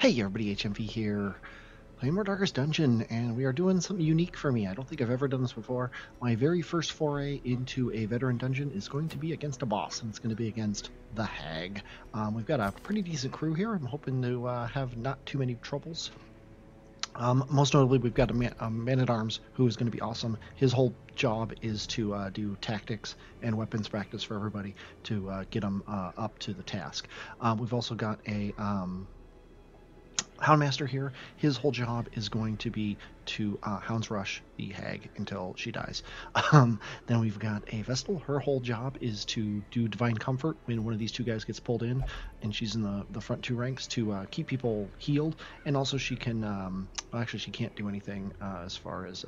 Hey everybody, HMV here, playing more Darkest Dungeon, and we are doing something unique for me. I don't think I've ever done this before. My very first foray into a veteran dungeon is going to be against a boss, and it's going to be against the Hag. We've got a pretty decent crew here. I'm hoping to have not too many troubles. Most notably, we've got a man-at-arms who is going to be awesome. His whole job is to do tactics and weapons practice for everybody to get them up to the task. We've also got a Houndmaster here. His whole job is going to be to Hounds Rush the Hag until she dies. Then we've got a Vestal. Her whole job is to do Divine Comfort when one of these two guys gets pulled in, and she's in the front two ranks to keep people healed, and also she can, well, actually she can't do anything as far as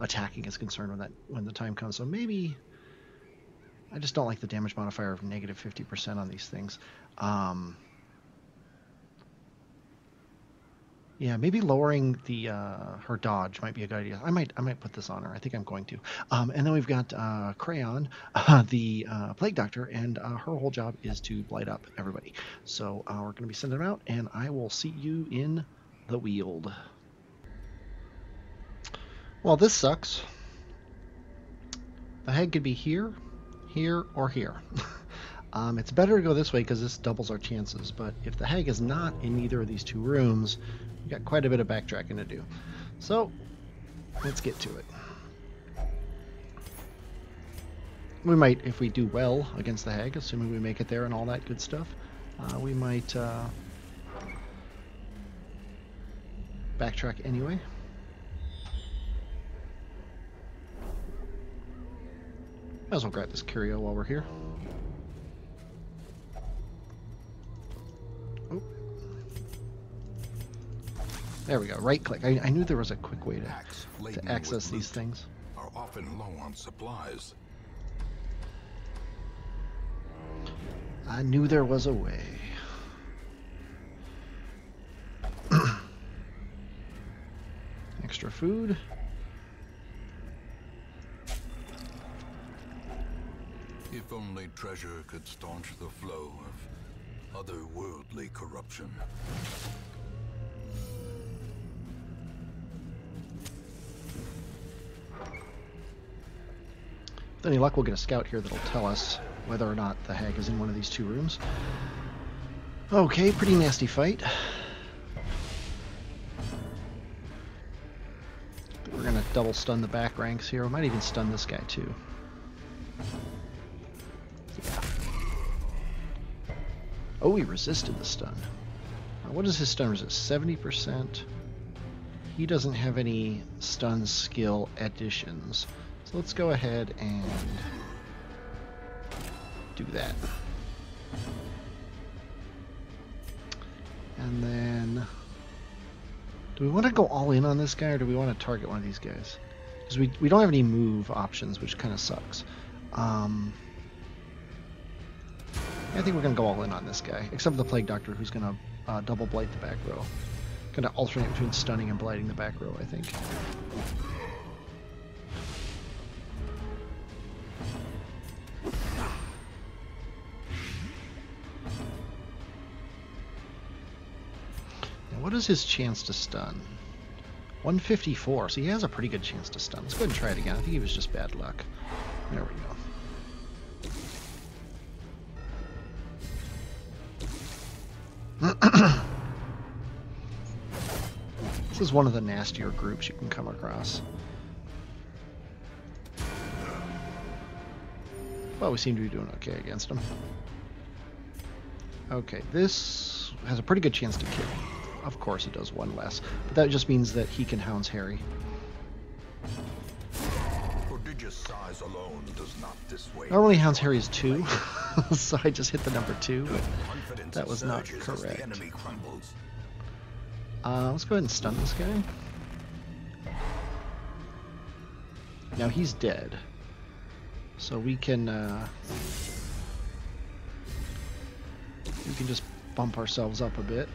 attacking is concerned when the time comes, so maybe, I just don't like the damage modifier of negative 50% on these things. Yeah, maybe lowering the her dodge might be a good idea. I might put this on her. I think I'm going to. And then we've got Crayon, the Plague Doctor, and her whole job is to blight up everybody. So we're going to be sending them out, and I will see you in the Weald. Well, this sucks. The Hag could be here, here, or here. It's better to go this way because this doubles our chances, but if the Hag is not in either of these two rooms, we've got quite a bit of backtracking to do. So, let's get to it. We might, if we do well against the Hag, assuming we make it there and all that good stuff, we might backtrack anyway. Might as well grab this curio while we're here. There we go, right click. I knew there was a quick way to access these things. Are often low on supplies. I knew there was a way. Extra food. If only treasure could staunch the flow of otherworldly corruption. With any luck, we'll get a scout here that'll tell us whether or not the Hag is in one of these two rooms. Okay, pretty nasty fight. We're gonna double stun the back ranks here. We might even stun this guy too. Yeah. Oh, he resisted the stun. What is his stun resist? 70%. He doesn't have any stun skill additions. So let's go ahead and do that. And then, do we want to go all in on this guy, or do we want to target one of these guys? Because we don't have any move options, which kind of sucks. I think we're going to go all in on this guy, except for the Plague Doctor, who's going to double blight the back row. Going to alternate between stunning and blighting the back row, I think. What is his chance to stun? 154, so he has a pretty good chance to stun. Let's go ahead and try it again. I think he was just bad luck. There we go. This is one of the nastier groups you can come across. Well, we seem to be doing okay against him. Okay, this has a pretty good chance to kill. Of course it does one less, but that just means that he can Hounds Harry. Prodigious size alone does not dissuade. Normally Hounds Harry is 2, so I just hit the number 2, but that was not correct. Let's go ahead and stun this guy. Now he's dead, so we can just bump ourselves up a bit.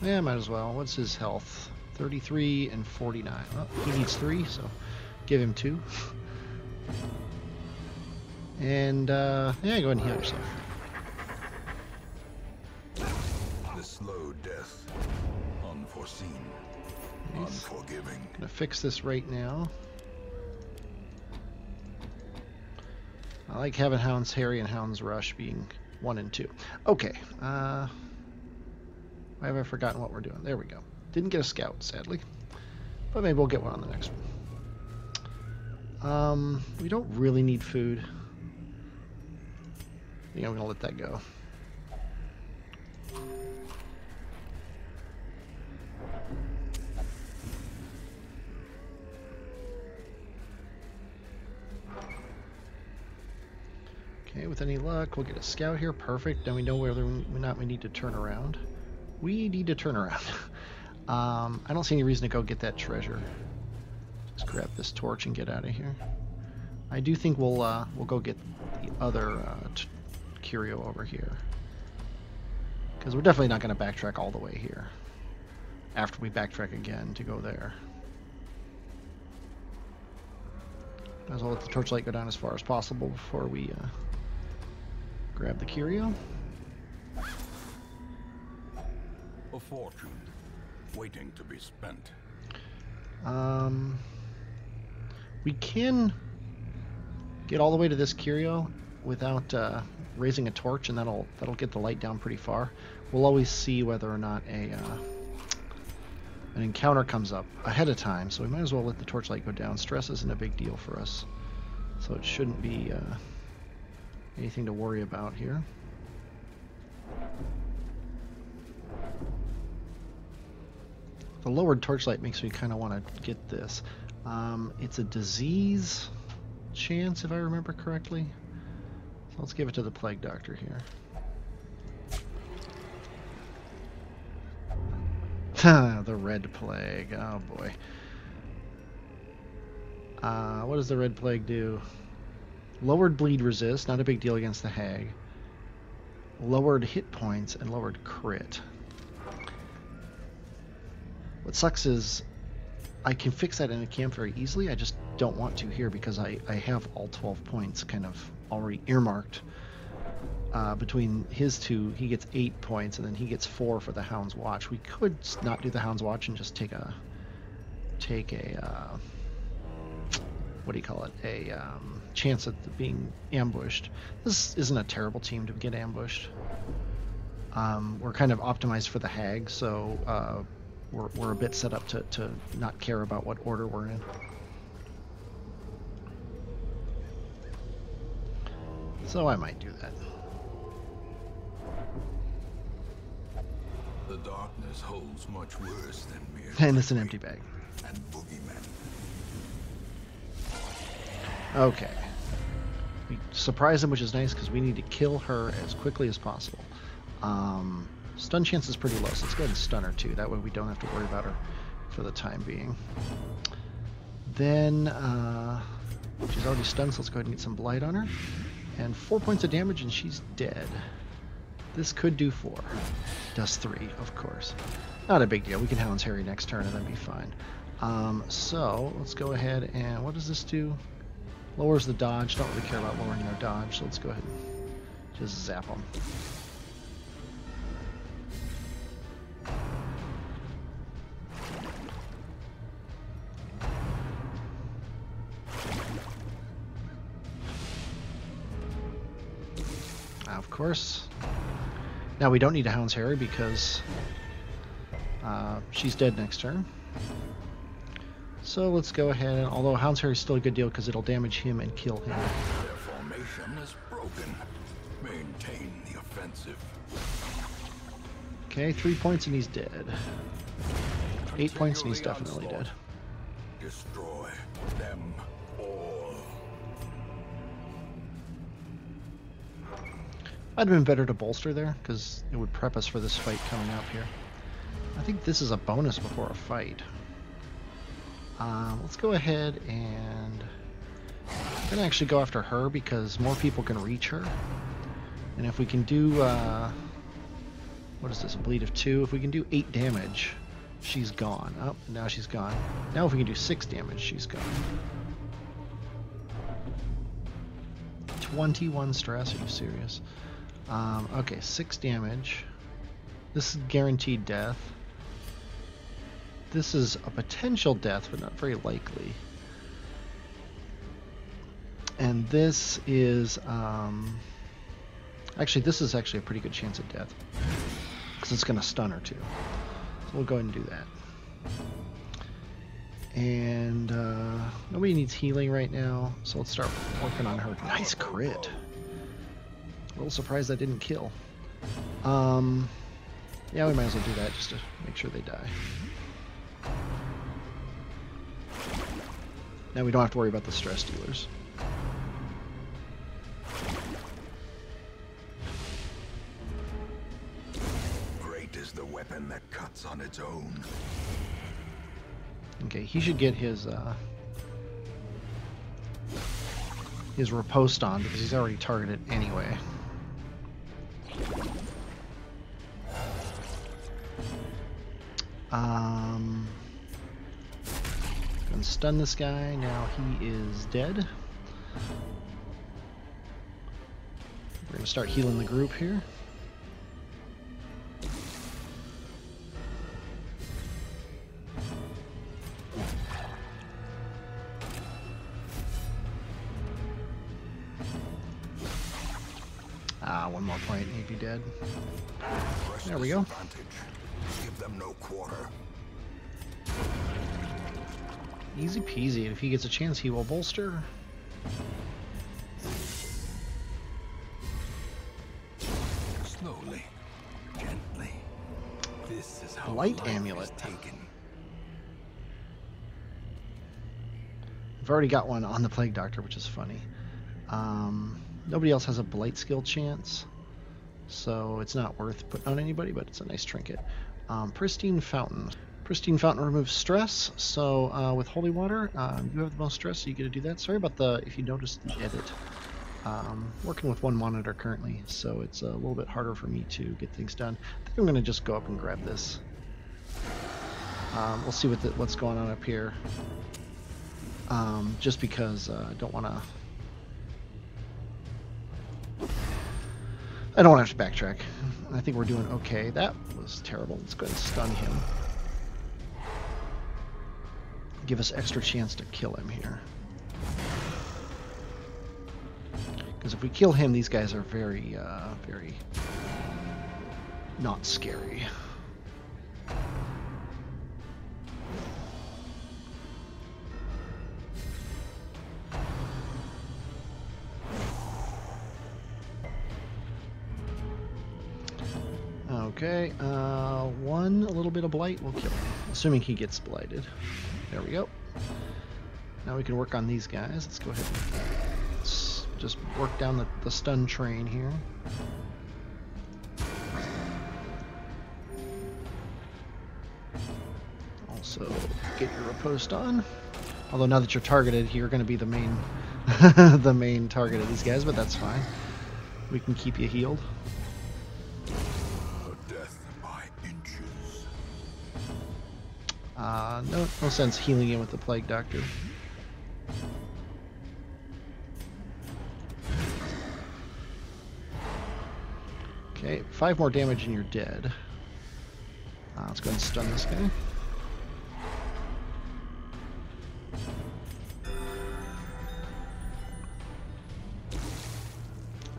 Yeah, might as well. What's his health? 33 and 49. Well, he needs 3, so Give him 2. And, yeah, go ahead and heal yourself. The slow death. Unforeseen. Unforgiving. Gonna fix this right now. I like having Hound's Harry and Hound's Rush being 1 and 2. Okay. Why have I forgotten what we're doing? There we go. Didn't get a scout, sadly. But maybe we'll get one on the next one. We don't really need food. I think I'm gonna let that go. Okay, with any luck, we'll get a scout here. Perfect. Then we know whether or not we need to turn around. We need to turn around. I don't see any reason to go get that treasure. Just grab this torch and get out of here. I do think we'll go get the other curio over here, because we're definitely not going to backtrack all the way here after we backtrack again to go there. Might as well let the torchlight go down as far as possible before we grab the curio. A fortune waiting to be spent. We can get all the way to this curio without raising a torch, and that'll get the light down pretty far. We'll always see whether or not an encounter comes up ahead of time, so we might as well let the torchlight go down. Stress isn't a big deal for us, so it shouldn't be anything to worry about here. The lowered torchlight makes me kind of want to get this. It's a disease chance, if I remember correctly. So let's give it to the plague doctor here. The red plague. Oh boy. What does the red plague do? Lowered bleed resist, not a big deal against the hag. Lowered hit points and lowered crit. What sucks is I can fix that in a camp very easily. I just don't want to here because I have all 12 points kind of already earmarked. Between his 2, he gets 8 points, and then he gets 4 for the Hound's Watch. We could not do the Hound's Watch and just take a what do you call it? A chance at being ambushed. This isn't a terrible team to get ambushed. We're kind of optimized for the hag, so we're a bit set up to not care about what order we're in. So I might do that. The darkness holds much worse than mere And it's an empty bag. and boogeymen. Okay. We surprise him, which is nice because we need to kill her as quickly as possible. Stun chance is pretty low, so let's go ahead and stun her too. That way we don't have to worry about her for the time being. Then, she's already stunned, so let's go ahead and get some blight on her. And 4 points of damage and she's dead. This could do 4. Does 3, of course. Not a big deal. We can Hound's Harry next turn and then be fine. So, let's go ahead and... what does this do? Lowers the dodge. Don't really care about lowering their dodge, so let's go ahead and just zap them. Of course. Now we don't need a Hound's Harry because she's dead next turn. So let's go ahead, and although Hound's Harry is still a good deal because it'll damage him and kill him. Their formation is broken. Maintain the offensive. Okay, 3 points and he's dead. 8 points and he's definitely dead. Destroy them all. Might have been better to bolster there because it would prep us for this fight coming up here. I think this is a bonus before a fight. Let's go ahead and I'm gonna actually go after her because more people can reach her. And if we can do what is this, a bleed of 2? If we can do 8 damage, she's gone. Oh, now she's gone. Now if we can do 6 damage, she's gone. 21 stress. Are you serious? Okay, 6 damage. This is guaranteed death. This is a potential death, but not very likely. And this is, actually, this is actually a pretty good chance of death, because it's going to stun her too. So we'll go ahead and do that. And nobody needs healing right now, so let's start working on her. Nice crit. A little surprised that didn't kill. Yeah, we might as well do that just to make sure they die. Now we don't have to worry about the stress dealers. Great is the weapon that cuts on its own. Okay, he should get his riposte on because he's already targeted anyway. Gonna stun this guy. Now he is dead. We're gonna start healing the group here. One more point, he'd be dead. There we go. Give them no quarter. Easy peasy. If he gets a chance, he will bolster. Slowly, gently. This is how Light amulet. Taken. I've already got one on the Plague Doctor, which is funny. Nobody else has a Blight skill chance, so it's not worth putting on anybody, but it's a nice trinket. Pristine Fountain. Pristine Fountain removes stress, so with Holy Water, you have the most stress, so you get to do that. Sorry about if you noticed the edit. Working with one monitor currently, so it's a little bit harder for me to get things done. I think I'm going to just go up and grab this. We'll see what's going on up here. Just because I don't want to have to backtrack. I think we're doing okay. That was terrible. Let's go ahead and stun him. Give us extra chance to kill him here. Because if we kill him, these guys are very, very not scary. Okay, a little bit of blight will kill him, assuming he gets blighted. There we go. Now we can work on these guys. Let's go ahead and just work down the stun train here. Also, get your riposte on. Although now that you're targeted, you're going to be the main, the main target of these guys, but that's fine. We can keep you healed. No sense healing him with the Plague Doctor. Okay, 5 more damage and you're dead. Let's go ahead and stun this guy.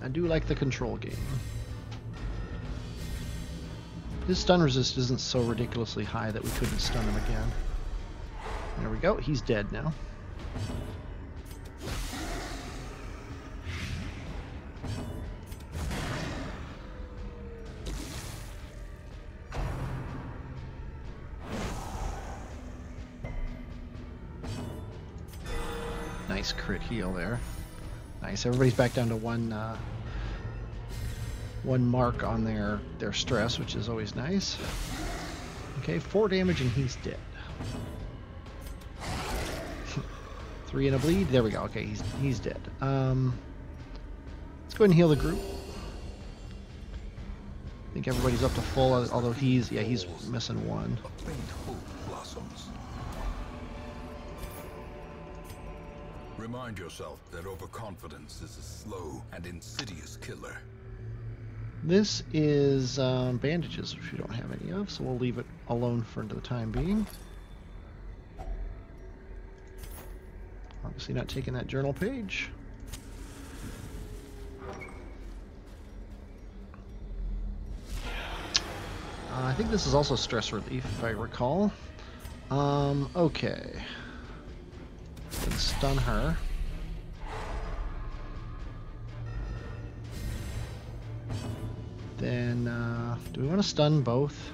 I do like the control game. His stun resist isn't so ridiculously high that we couldn't stun him again. There we go, he's dead now. Nice crit heal there. Nice, everybody's back down to one mark on their stress, which is always nice. Okay, 4 damage and he's dead. 3 and a bleed. There we go. Okay, he's dead. Let's go ahead and heal the group. I think everybody's up to full, although he's missing 1. Remind yourself that overconfidence is a slow and insidious killer. This is bandages, which we don't have any of, so we'll leave it alone for the time being. Obviously not taking that journal page. I think this is also stress relief, if I recall. Okay. Let's stun her. Then, do we want to stun both?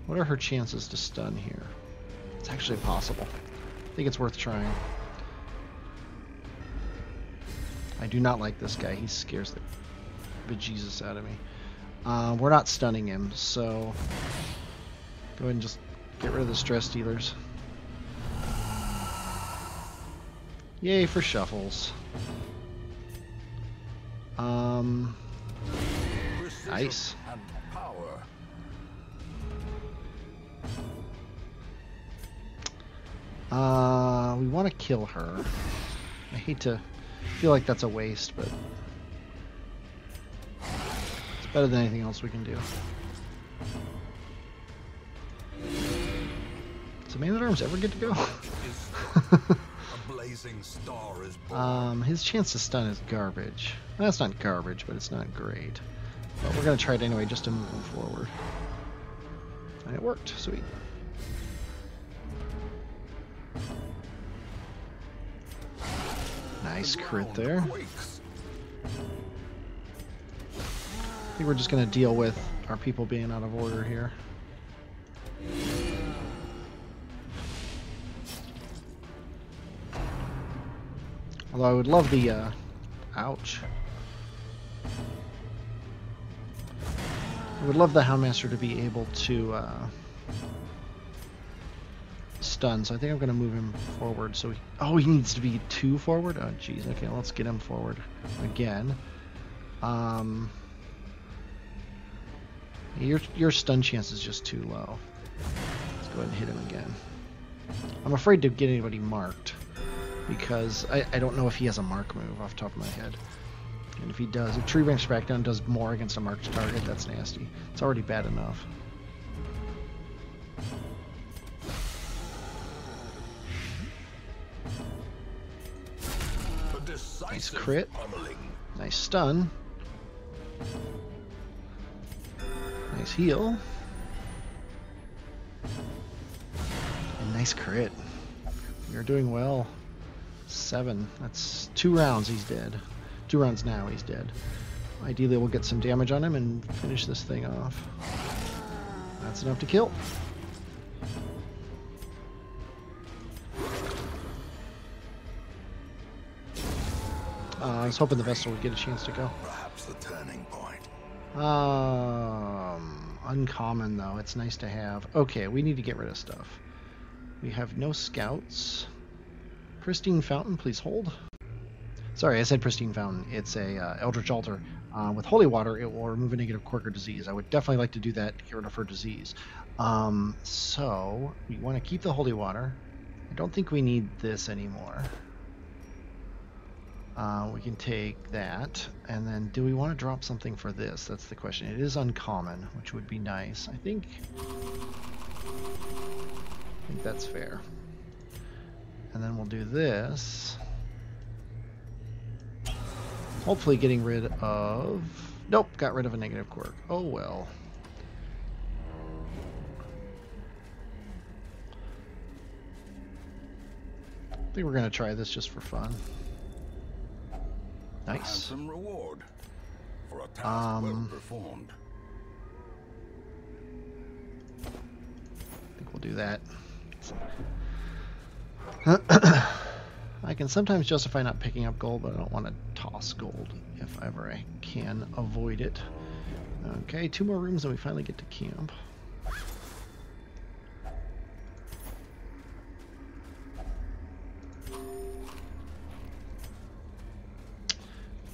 What are her chances to stun here? It's actually possible. I think it's worth trying. I do not like this guy. He scares the bejesus out of me. We're not stunning him, so go ahead and just get rid of the stress dealers. Yay for shuffles. Nice. And power. We want to kill her. I hate to feel like that's a waste, but it's better than anything else we can do. So Man-at-Arms ever get to go? A blazing star is born. His chance to stun is garbage. Well, that's not garbage, but it's not great. But we're going to try it anyway just to move him forward. And it worked. Sweet. Nice crit there. I think we're just going to deal with our people being out of order here. Although I would love the, ouch. I would love the Houndmaster to be able to, stun, so I think I'm going to move him forward. So he needs to be 2 forward? Oh, jeez. Okay, let's get him forward again. Your stun chance is just too low. Let's go ahead and hit him again. I'm afraid to get anybody marked, because I don't know if he has a mark move off the top of my head. And if he does, if Tree Branch back down does more against a marked target, that's nasty. It's already bad enough. Nice crit. Nice stun. Nice heal. And nice crit. You're doing well. 7. That's 2 rounds, he's dead. 2 rounds now, he's dead. Ideally, we'll get some damage on him and finish this thing off. That's enough to kill. I was hoping the Vestal would get a chance to go. Perhaps the turning point. Uncommon, though. It's nice to have. Okay, we need to get rid of stuff. We have no scouts. Pristine Fountain, please hold. Sorry, I said Pristine Fountain. It's a Eldritch Altar. With Holy Water, it will remove a negative quirk or disease. I would definitely like to do that to get rid of her disease. So, we want to keep the Holy Water. I don't think we need this anymore. We can take that, and then do we want to drop something for this? That's the question. It is uncommon, which would be nice. I think that's fair. And then we'll do this. Hopefully getting rid of... Nope, got rid of a negative quirk. Oh well. I think we're going to try this just for fun. Nice. Some reward for a task well performed. I think we'll do that. I can sometimes justify not picking up gold, but I don't want to toss gold if ever I can avoid it. Okay, 2 more rooms and we finally get to camp.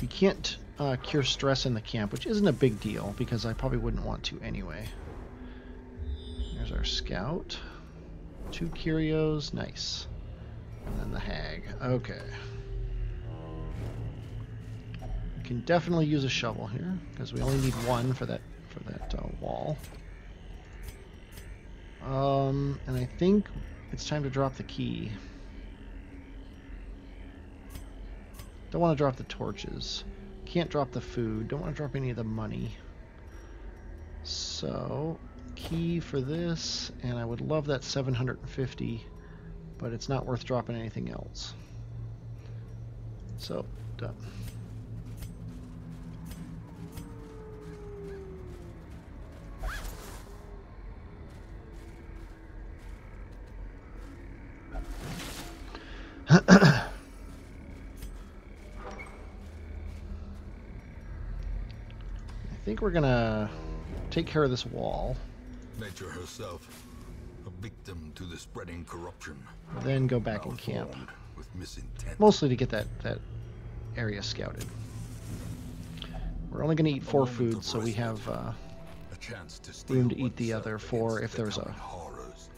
We can't cure stress in the camp, which isn't a big deal because I probably wouldn't want to anyway. There's our scout. 2 curios, nice. And then the hag. Okay. We can definitely use a shovel here, because we only need one for that wall. And I think it's time to drop the key. Don't want to drop the torches. Can't drop the food. Don't want to drop any of the money. So, key for this, and I would love that 750, but it's not worth dropping anything else. So, done. I think we're gonna take care of this wall. Nature herself, a victim to the spreading corruption. Then go back and camp. With misintent. Mostly to get that area scouted. We're only gonna eat 4 food, so we have a chance to room to eat the other 4 if there's a... horrors.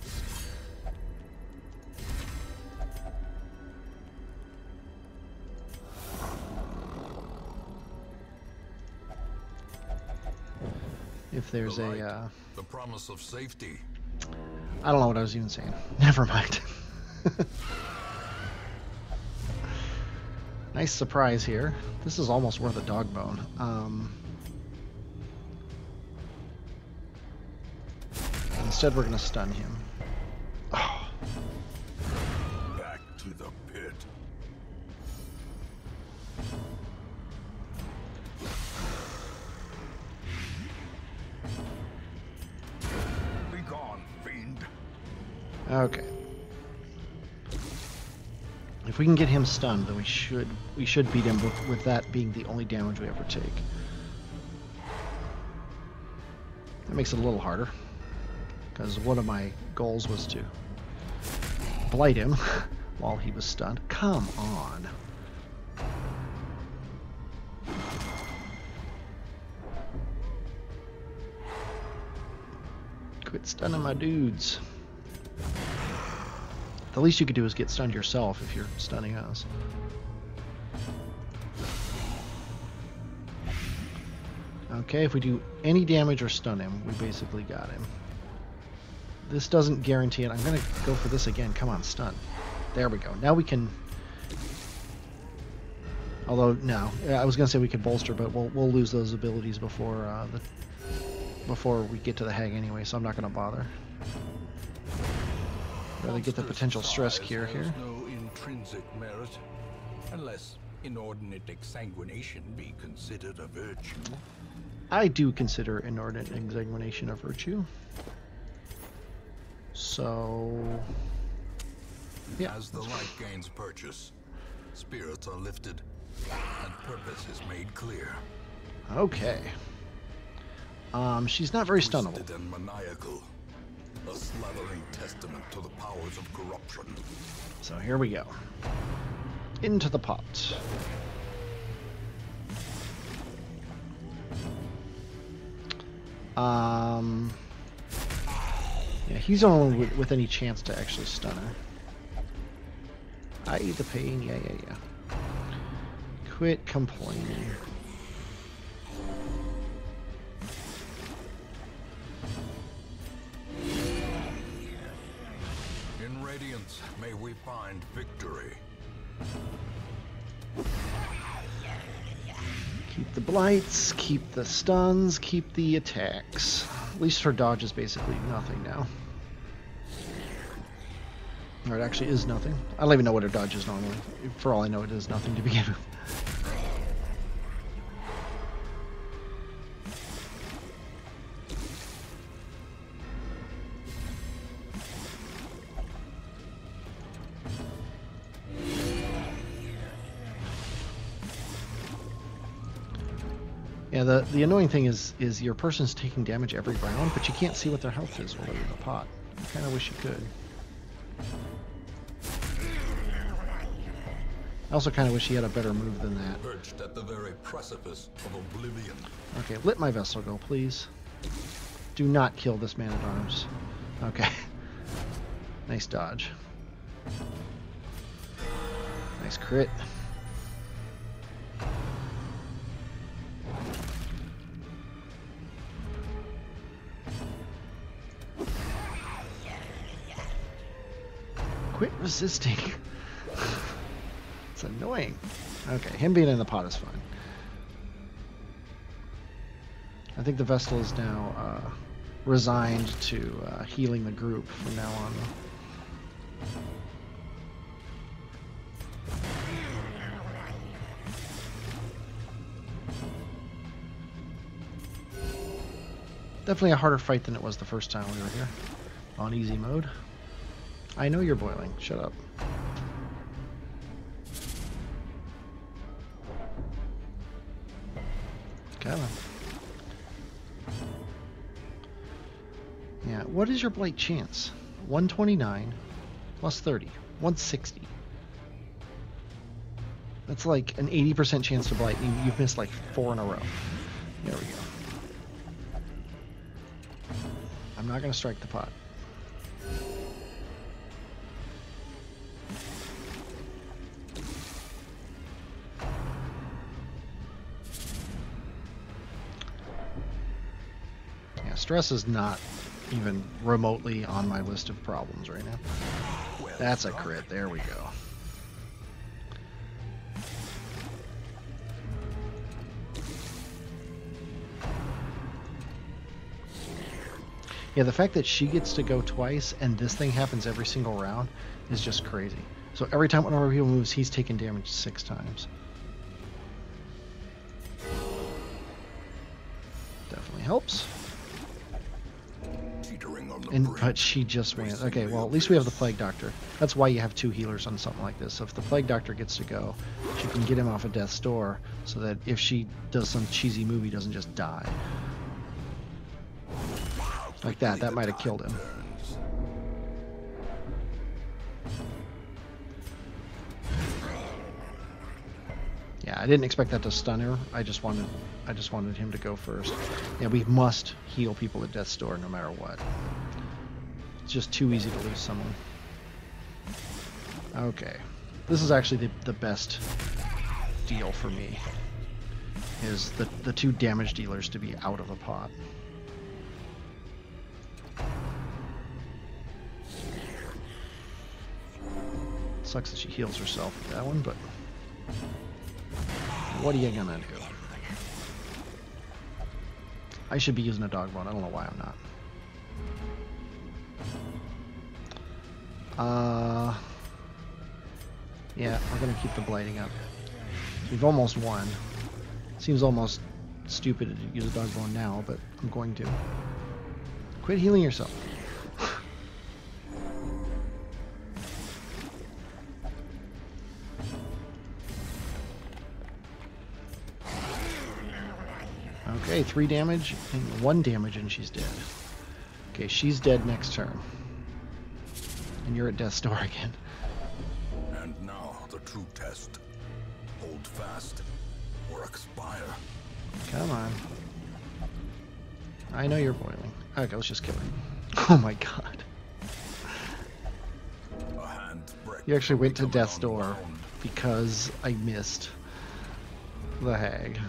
If there's a... the promise of safety. I don't know what I was even saying. Never mind. Nice surprise here. This is almost worth a dog bone. Instead, we're going to stun him. Oh. Back to the pit. Be gone, fiend. Okay. If we can get him stunned, then we should beat him with that being the only damage we ever take. That makes it a little harder, because one of my goals was to blight him while he was stunned. Come on. Quit stunning my dudes. The least you could do is get stunned yourself if you're stunning us. Okay, if we do any damage or stun him, we basically got him. This doesn't guarantee it. I'm going to go for this again. Come on, stun. There we go. Now we can... Although, no. I was going to say we could bolster, but we'll lose those abilities before we get to the hag anyway, so I'm not going to bother. Rather get the potential stress cure here. No intrinsic merit, unless inordinate exsanguination be considered a virtue. I do consider inordinate exsanguination a virtue. So, yeah. As the light gains purchase, spirits are lifted, and purpose is made clear. Okay. She's not very stunnable. Twisted and maniacal. A slathering testament to the powers of corruption. So here we go. Into the pot. Yeah, he's the only one with any chance to actually stun her. I eat the pain. Yeah. Quit complaining. In Radiance, may we find victory. Keep the blights, keep the stuns, keep the attacks. At least her dodge is basically nothing now. Or it actually is nothing. I don't even know what her dodge is normally. For all I know, it is nothing to begin with. Yeah, the annoying thing is your person's taking damage every round, but you can't see what their health is while they're in the pot. I kind of wish you could. I also kind of wish he had a better move than that. Perched at the very precipice of oblivion. Okay, let my vessel go, please. Do not kill this man-at-arms. Okay. Nice dodge. Nice crit. Quit resisting. It's annoying. Okay, him being in the pot is fine. I think the Vestal is now resigned to healing the group from now on. Definitely a harder fight than it was the first time we were here on easy mode. I know you're boiling. Shut up. Come on. Yeah, what is your blight chance? 129 plus 30. 160. That's like an 80% chance to blight. You've missed like 4 in a row. There we go. I'm not going to strike the pot. Yeah, stress is not even remotely on my list of problems right now. That's a crit. There we go. Yeah, the fact that she gets to go twice and this thing happens every single round is just crazy. So every time one of our people moves, he's taking damage 6 times. Definitely helps. But she just wins. Okay, well, at least we have the Plague Doctor. That's why you have 2 healers on something like this. So if the Plague Doctor gets to go, she can get him off of Death's Door so that if she does some cheesy move, he doesn't just die. Like that. That might have killed him. Yeah, I didn't expect that to stun her. I just wanted him to go first. Yeah, we must heal people at Death's Door no matter what. It's just too easy to lose someone. Okay. This is actually the best deal for me. Is the 2 damage dealers to be out of the pot. Sucks that she heals herself with that one, but what are you gonna do? I should be using a dog bone. I don't know why I'm not. Yeah, we're gonna keep the blighting up. We've almost won. Seems almost stupid to use a dog bone now, but I'm going to. Quit healing yourself. Okay, 3 damage and 1 damage and she's dead. Okay, she's dead next turn. And you're at Death's Door again. And now the true test. Hold fast or expire. Come on. I know you're boiling. Okay, let's just kill her. Oh my god. You actually went to Death's Door because I missed the hag.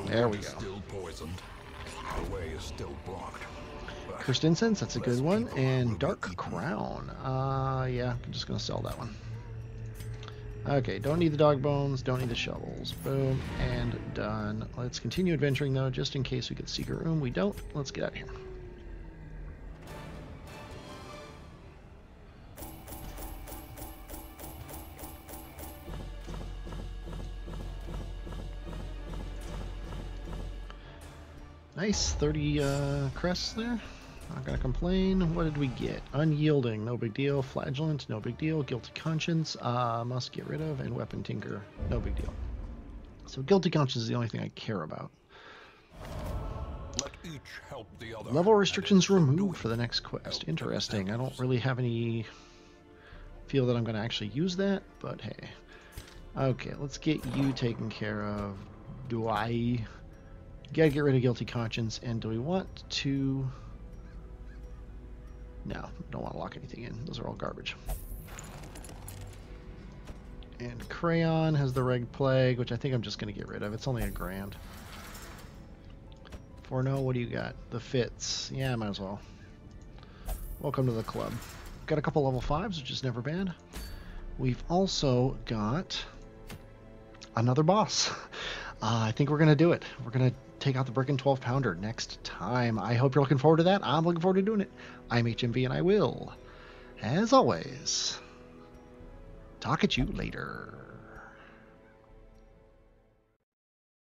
There we go. Still poisoned. The way is still blocked. Cursed Incense, that's a good one. And Dark Crown. Yeah, I'm just gonna sell that one. Okay, don't need the dog bones, don't need the shovels. Boom, and done. Let's continue adventuring though, just in case we get Secret Room. We don't. Let's get out of here. Nice, 30 crests there. Not gonna complain. What did we get? Unyielding, no big deal. Flagellant, no big deal. Guilty Conscience, must get rid of. And Weapon Tinker, no big deal. So Guilty Conscience is the only thing I care about. Let each help the other. Level restrictions removed for the next quest. Interesting. I don't really have any feel that I'm gonna actually use that, but hey. Okay, let's get you taken care of. Do I... Gotta get rid of Guilty Conscience, and do we want to... No, don't want to lock anything in. Those are all garbage. And Crayon has the Reg Plague, which I think I'm just going to get rid of. It's only $1,000. Forno, what do you got? The Fits. Yeah, might as well. Welcome to the club. Got a couple level 5s, which is never bad. We've also got another boss. I think we're going to do it. We're going to take out the Brickin' 12-pounder next time. I hope you're looking forward to that. I'm looking forward to doing it. I'm HMV, and I will, as always, talk at you later.